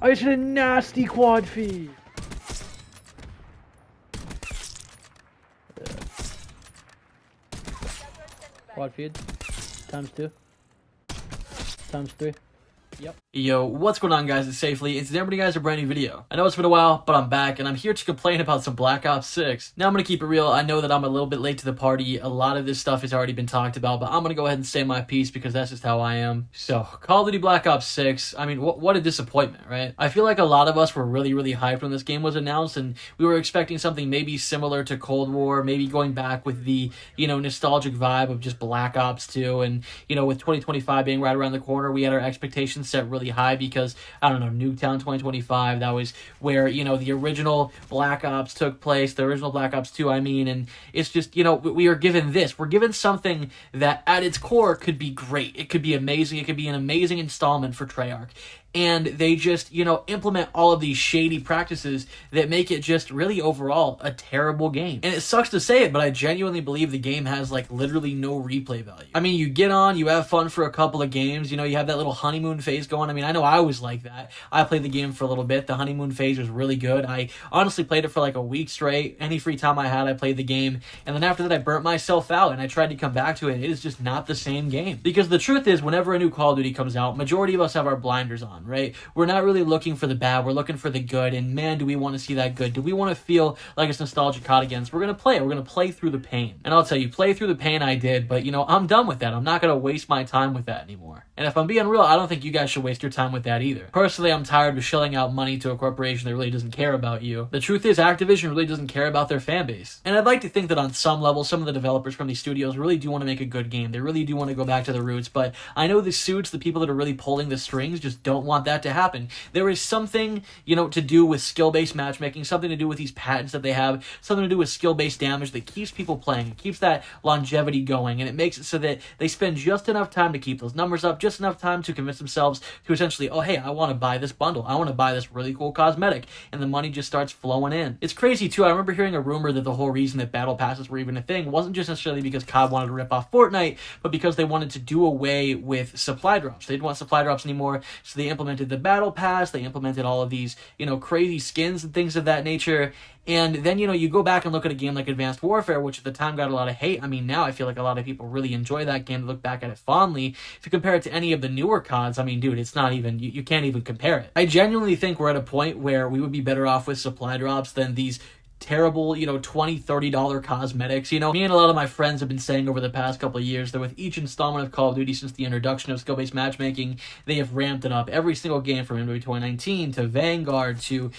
I just hit a nasty quad feed. Quad feed. ×2. ×3. Yep. Yo, what's going on, guys? It's Safely, and today I'm bringing you guys a brand new video. I know it's been a while, but I'm back, and I'm here to complain about some Black Ops 6. Now, I'm gonna keep it real. I know that I'm a little bit late to the party. A lot of this stuff has already been talked about, but I'm gonna go ahead and say my piece because that's just how I am. So, Call of Duty Black Ops 6, I mean, what a disappointment, right? I feel like a lot of us were really hyped when this game was announced, and we were expecting something maybe similar to Cold War, maybe going back with the, nostalgic vibe of just Black Ops 2, and, with 2025 being right around the corner, we had our expectations set really high because, I don't know, Nuketown 2025, that was where, the original Black Ops took place, the original Black Ops 2, I mean, and it's just, we are given this. We're given something that at its core could be great. It could be amazing. It could be an amazing installment for Treyarch. And they just, implement all of these shady practices that make it just really overall a terrible game. And it sucks to say it, but I genuinely believe the game has literally no replay value. I mean, you get on, you have fun for a couple of games, you have that little honeymoon phase going. I mean, I know I was like that. I played the game for a little bit. The honeymoon phase was really good. I honestly played it for a week straight. Any free time I had, I played the game. And then after that, I burnt myself out and I tried to come back to it. It is just not the same game. Because the truth is, whenever a new Call of Duty comes out, majority of us have our blinders on, right? We're not really looking for the bad, we're looking for the good, and man, do we want to see that good. Do we want to feel like it's nostalgic hot again? So we're going to play it. We're going to play through the pain. And I'll tell you, play through the pain I did, but I'm done with that. I'm not going to waste my time with that anymore. And if I'm being real, I don't think you guys should waste your time with that either. Personally, I'm tired of shelling out money to a corporation that really doesn't care about you. The truth is, Activision really doesn't care about their fan base. And I'd like to think that on some level, some of the developers from these studios really do want to make a good game. They really do want to go back to the roots, but I know the suits, the people that are really pulling the strings, just don't want that to happen. There is something, to do with skill-based matchmaking, something to do with these patents that they have, something to do with skill-based damage that keeps people playing. It keeps that longevity going, and it makes it so that they spend just enough time to keep those numbers up, just enough time to convince themselves to essentially, oh, hey, I want to buy this bundle. I want to buy this really cool cosmetic, and the money just starts flowing in. It's crazy, too. I remember hearing a rumor that the whole reason that battle passes were even a thing wasn't just necessarily because COD wanted to rip off Fortnite, but because they wanted to do away with supply drops. They didn't want supply drops anymore, so they implemented the battle pass, they implemented all of these, crazy skins and things of that nature. And then, you go back and look at a game like Advanced Warfare, which at the time got a lot of hate. I mean, now I feel like a lot of people really enjoy that game. They look back at it fondly. If you compare it to any of the newer CODs, I mean, dude, it's not even, you can't even compare it. I genuinely think we're at a point where we would be better off with supply drops than these terrible, $20, $30 cosmetics. Me and a lot of my friends have been saying over the past couple of years that with each installment of Call of Duty since the introduction of skill-based matchmaking, they have ramped it up. Every single game from MW 2019 to Vanguard to,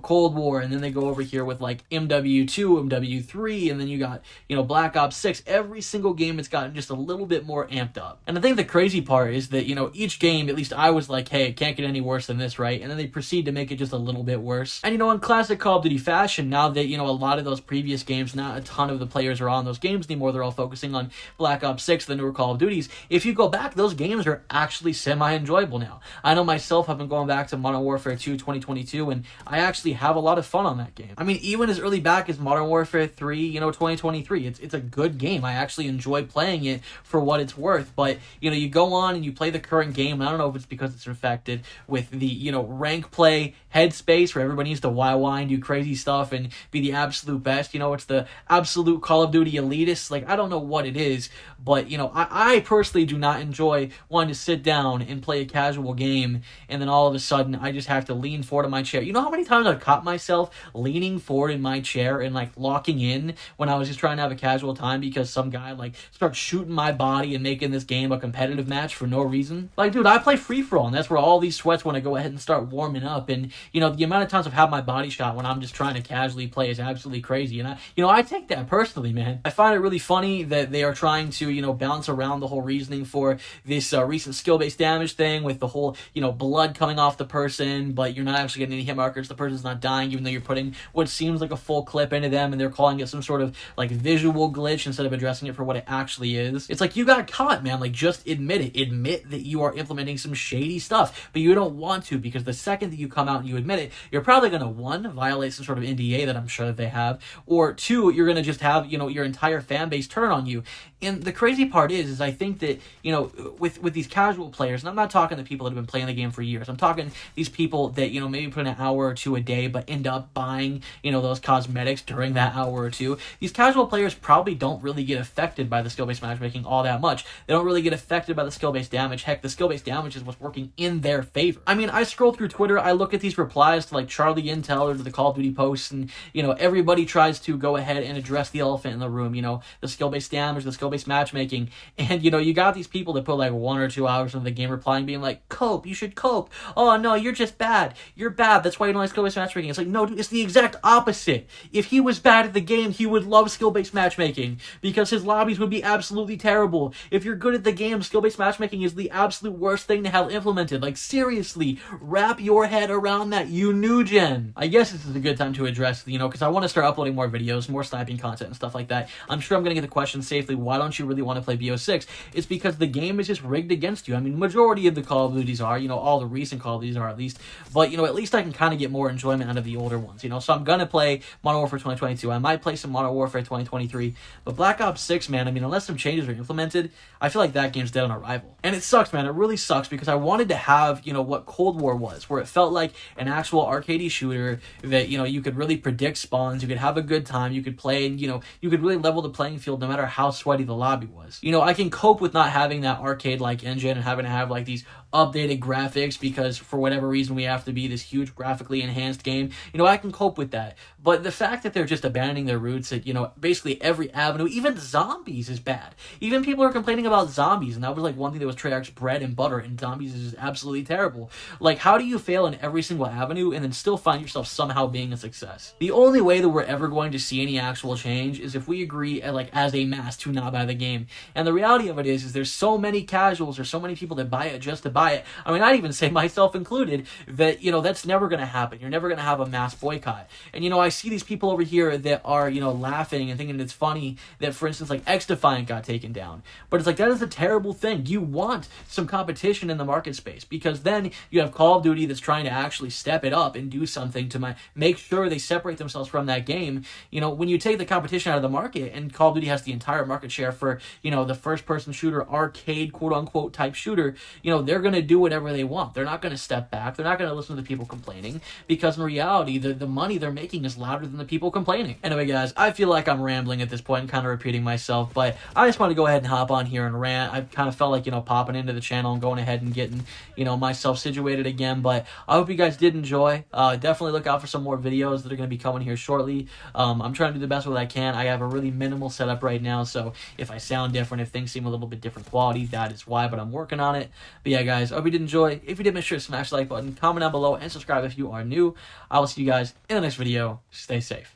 Cold War, and then they go over here with MW2, MW3, and then you got, Black Ops 6. Every single game it's gotten just a little bit more amped up. And I think the crazy part is that, each game, at least I was like, hey, it can't get any worse than this, right? And then they proceed to make it just a little bit worse. And, in classic Call of Duty fashion, now that a lot of those previous games, not a ton of the players are on those games anymore. They're all focusing on Black Ops 6, the newer Call of Duties. If you go back, those games are actually semi-enjoyable now. I know myself, I've been going back to Modern Warfare 2 2022, and I actually have a lot of fun on that game. I mean, even as early back as Modern Warfare 3, 2023, it's a good game. I actually enjoy playing it for what it's worth, but, you go on and you play the current game, and I don't know if it's because it's infected with the, rank play headspace where everybody needs to YY and do crazy stuff and be the absolute best. It's the absolute Call of Duty elitists. I don't know what it is, but, I personally do not enjoy wanting to sit down and play a casual game, and then all of a sudden, I just have to lean forward in my chair. You know how many times I've caught myself leaning forward in my chair and, locking in when I was just trying to have a casual time because some guy, starts shooting my body and making this game a competitive match for no reason? Dude, I play free-for-all, and that's where all these sweats want to go ahead and start warming up, and, the amount of times I've had my body shot when I'm just trying to casually play is absolutely crazy. And I take that personally, man. I find it really funny that they are trying to, bounce around the whole reasoning for this recent skill-based damage thing with the whole, blood coming off the person, but you're not actually getting any hit markers. The person's not dying, even though you're putting what seems like a full clip into them, and they're calling it some sort of, visual glitch instead of addressing it for what it actually is. It's you got caught, man. Just admit it. Admit that you are implementing some shady stuff, but you don't want to, because the second that you come out and you admit it, you're probably going to, one, violate some sort of NDA that I'm sure that they have, or two, you're going to just have, you know, your entire fan base turn on you. And the crazy part is I think that, you know, with these casual players, and I'm not talking to people that have been playing the game for years, I'm talking these people that, you know, maybe put in an hour or two a day, but end up buying, you know, those cosmetics during that hour or two. These casual players probably don't really get affected by the skill-based matchmaking all that much. They don't really get affected by the skill-based damage. Heck, the skill-based damage is what's working in their favor. I mean, I scroll through Twitter, I look at these replies to like Charlie Intel or to the Call of Duty posts, and, you know, everybody tries to go ahead and address the elephant in the room, you know, the skill-based damage, the skill-based matchmaking. And, you know, you got these people that put like 1 or 2 hours into the game replying, being like, cope, you should cope. Oh, no, you're just bad. You're bad. That's why you don't like skill-based matchmaking. It's like, no, dude, it's the exact opposite. If he was bad at the game, he would love skill-based matchmaking because his lobbies would be absolutely terrible. If you're good at the game, skill-based matchmaking is the absolute worst thing to have implemented. Like, seriously, wrap your head around that, you new gen. I guess this is a good time to address, you know, because I want to start uploading more videos, more sniping content and stuff like that. I'm sure I'm going to get the question safely, why don't you really want to play BO6? It's because the game is just rigged against you. I mean, majority of the Call of Duties are, you know, all the recent Call of Duties are at least, but, you know, at least I can kind of get more enjoyment out of the older ones, you know, so I'm going to play Modern Warfare 2022. I might play some Modern Warfare 2023, but Black Ops 6, man, I mean, unless some changes are implemented, I feel like that game's dead on arrival. And it sucks, man. It really sucks because I wanted to have, you know, what Cold War was, where it felt like an actual arcadey shooter that, you know, you could really predict spawns, you could have a good time, you could play, and, you know, you could really level the playing field no matter how sweaty the lobby was. You know, I can cope with not having that arcade-like engine and having to have, like, these updated graphics because for whatever reason we have to be this huge graphically enhanced game. You know, I can cope with that. But the fact that they're just abandoning their roots at, you know, basically every avenue, even zombies is bad. Even people are complaining about zombies, and that was like one thing that was Treyarch's bread and butter, and zombies is just absolutely terrible. Like, how do you fail in every single avenue and then still find yourself somehow being a success? The only way that we're ever going to see any actual change is if we agree, like, as a mass to not buy the game. And the reality of it is there's so many casuals or so many people that buy it just to buy it. I mean, I'd even say myself included that, you know, that's never going to happen. You're never going to have a mass boycott. And, you know, I see these people over here that are, you know, laughing and thinking it's funny that, for instance, like X-Defiant got taken down. But it's like, that is a terrible thing. You want some competition in the market space because then you have Call of Duty that's trying to actually step it up and do something to make sure they separate themselves from that game. You know, when you take the competition out of the market and Call of Duty has the entire market share for, you know, the first-person shooter, arcade, quote-unquote type shooter, you know, they're going to do whatever they want. They're not going to step back. They're not going to listen to the people complaining because in reality, the money they're making is louder than the people complaining. Anyway, guys, I feel like I'm rambling at this point and kind of repeating myself, but I just want to go ahead and hop on here and rant. I kind of felt like, you know, popping into the channel and going ahead and getting, you know, myself situated again, but I hope you guys did enjoy. Definitely look out for some more videos that are going to be coming here shortly. I'm trying to do the best with what I can. I have a really minimal setup right now, so if I sound different, if things seem a little bit different quality, that is why, but I'm working on it. But yeah, guys, I hope you did enjoy. If you did, make sure to smash the like button, comment down below, and subscribe if you are new. I will see you guys in the next video. Stay safe.